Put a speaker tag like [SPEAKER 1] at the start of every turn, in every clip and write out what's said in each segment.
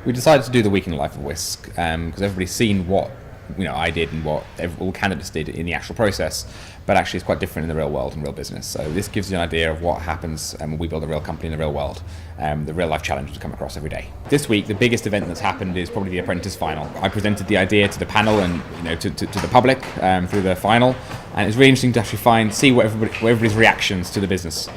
[SPEAKER 1] We decided to do the week in the life of Whisk because everybody's seen what I did and what all candidates did in the actual process, but actually it's quite different in the real world and real business. So this gives you an idea of what happens when we build a real company in the real world, the real life challenges we come across every day. This week, the biggest event that's happened is probably the Apprentice final. I presented the idea to the panel and to the public through the final, and it's really interesting to actually see what everybody's reactions to the business.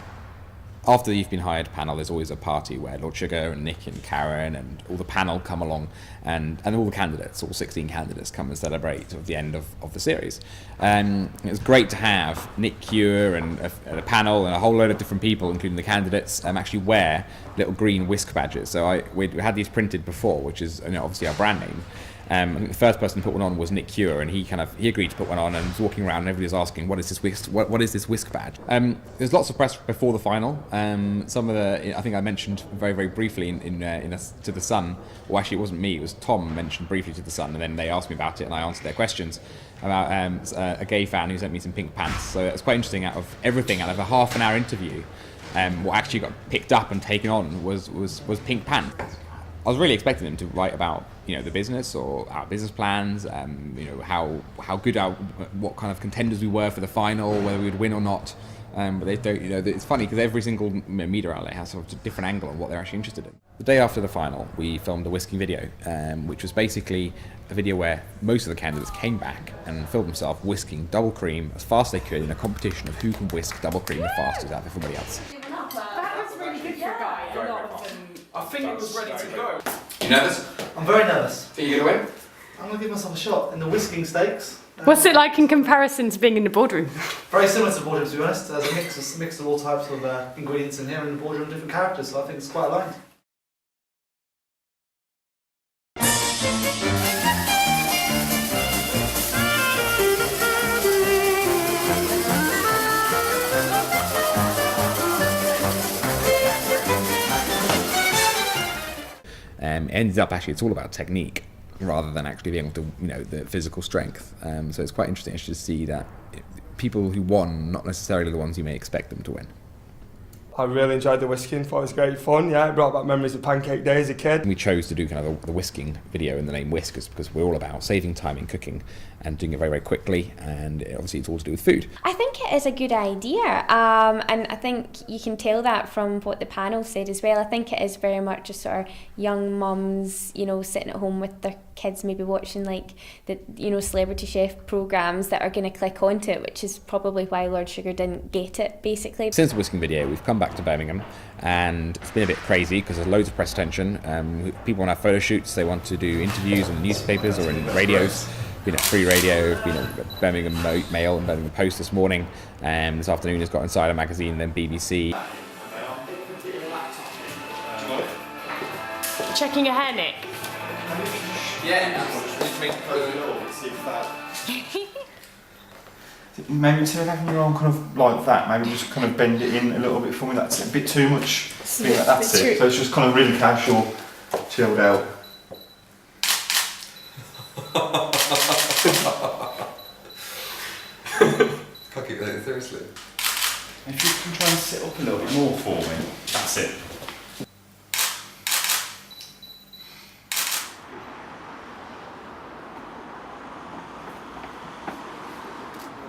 [SPEAKER 1] After the You've Been Hired panel, there's always a party where Lord Sugar and Nick and Karen and all the panel come along, and all the candidates, all 16 candidates, come and celebrate at the end of the series. It was great to have Nick Cure and a panel and a whole load of different people, including the candidates, actually wear little green Whisk badges. So we had these printed before, which is obviously our brand name. I think the first person to put one on was Nick Cure, and he agreed to put one on and was walking around and everybody was asking, what is this Whisk badge? There's lots of press before the final. Some of I think I mentioned very, very briefly to the Sun, or actually it wasn't me, it was Tom mentioned briefly to the Sun, and then they asked me about it and I answered their questions about a gay fan who sent me some pink pants. So it's quite interesting, out of a half an hour interview, what actually got picked up and taken on was pink pants. I was really expecting them to write about the business or our business plans, how good what kind of contenders we were for the final, whether we would win or not. But they don't. It's funny because every single media outlet has sort of a different angle on what they're actually interested in. The day after the final, we filmed a whisking video, which was basically a video where most of the candidates came back and filmed themselves whisking double cream as fast as they could in a competition of who can whisk double cream the fastest out of everybody else.
[SPEAKER 2] That was really good for a guy. A lot of them.
[SPEAKER 3] I think it was ready to go.
[SPEAKER 4] You nervous?
[SPEAKER 5] I'm very nervous.
[SPEAKER 4] Are you going to win?
[SPEAKER 5] I'm going to give myself a shot in the whisking stakes.
[SPEAKER 2] What's it like in comparison to being in the boardroom?
[SPEAKER 5] Very similar to the boardroom, to be honest. There's a mix of all types of ingredients in here in the boardroom, different characters, so I think it's quite aligned.
[SPEAKER 1] Ends up actually it's all about technique rather than actually being able to the physical strength. So it's quite interesting to see that people who won not necessarily the ones you may expect them to win.
[SPEAKER 3] I really enjoyed the whisking, thought it was great fun, yeah, it brought back memories of Pancake Day as a kid.
[SPEAKER 1] We chose to do kind of the whisking video in the name Whisk because we're all about saving time in cooking and doing it very, very quickly, and obviously it's all to do with food.
[SPEAKER 6] I think it is a good idea, and I think you can tell that from what the panel said as well. I think it is very much a sort of young mums, sitting at home with their kids, maybe watching like the celebrity chef programmes that are going to click onto it, which is probably why Lord Sugar didn't get it, basically.
[SPEAKER 1] Since the whisking video, we've come back to Birmingham, and it's been a bit crazy because there's loads of press attention. People want to have photo shoots, they want to do interviews in newspapers or in radios. Been at Free Radio, been at Birmingham Mail and Birmingham Post this morning. This afternoon has got Insider Magazine, then BBC.
[SPEAKER 2] Checking your hair, Nick.
[SPEAKER 4] Yeah.
[SPEAKER 7] Maybe instead of having your arm kind of like that, maybe just kind of bend it in a little bit for me. That's a bit too much. That's it. So it's just kind of really casual, chilled out.
[SPEAKER 4] Can't keep that seriously.
[SPEAKER 7] If you can try and sit up a little bit more for me, that's it.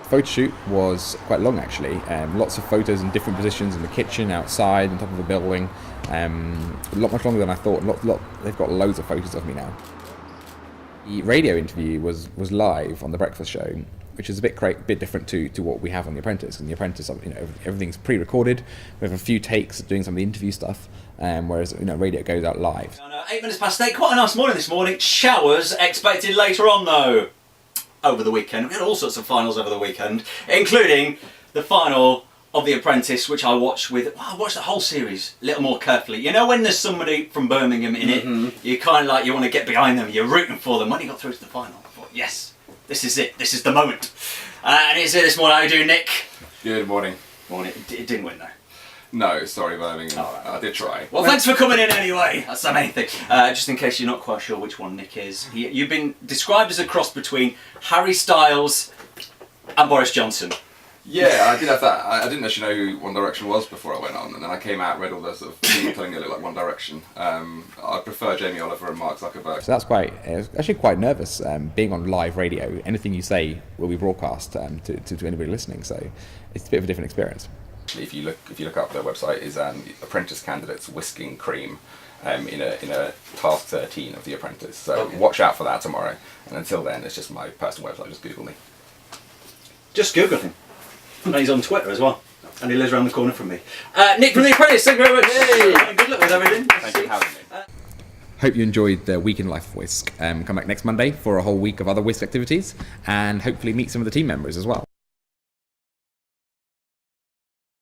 [SPEAKER 1] The photo shoot was quite long actually. Lots of photos in different positions in the kitchen, outside, on top of a building. A lot much longer than I thought. They've got loads of photos of me now. The radio interview was live on the breakfast show, which is a bit different to what we have on The Apprentice. And The Apprentice, everything's pre-recorded. We have a few takes doing some of the interview stuff, whereas radio goes out live.
[SPEAKER 8] 8 minutes past 8. Quite a nice morning this morning. Showers expected later on though. Over the weekend, we had all sorts of finals over the weekend, including the final of The Apprentice, which I watched I watched the whole series a little more carefully. When there's somebody from Birmingham in it, you kind of you want to get behind them, you're rooting for them. When you got through to the final, I thought, yes, this is it, this is the moment. And it's here this morning. How you doing, Nick?
[SPEAKER 4] Good morning.
[SPEAKER 8] Morning. It didn't win though.
[SPEAKER 4] No, sorry, Birmingham. Right. I did try.
[SPEAKER 8] Well, thanks for coming in anyway. That's the main thing. Just in case you're not quite sure which one Nick is, you've been described as a cross between Harry Styles and Boris Johnson.
[SPEAKER 4] Yeah, I did have that. I didn't actually know who One Direction was before I went on, and then I came out, read all the sort of people telling me it looked like One Direction. I prefer Jamie Oliver and Mark Zuckerberg.
[SPEAKER 1] So that's actually quite nervous, being on live radio. Anything you say will be broadcast to anybody listening, so it's a bit of a different experience.
[SPEAKER 4] If you look up their website, is Apprentice candidates whisking cream in a task 13 of The Apprentice. So watch out for that tomorrow. And until then, it's just my personal website. Just Google me.
[SPEAKER 8] Just Google him. And he's on Twitter as well. And he lives around the corner from me. Nick from The Apprentice, thank you very much. Yay. Good luck with everything.
[SPEAKER 4] Thank you for having me.
[SPEAKER 1] Hope you enjoyed the week in life of Whisk. Come back next Monday for a whole week of other Whisk activities, and hopefully meet some of the team members as well.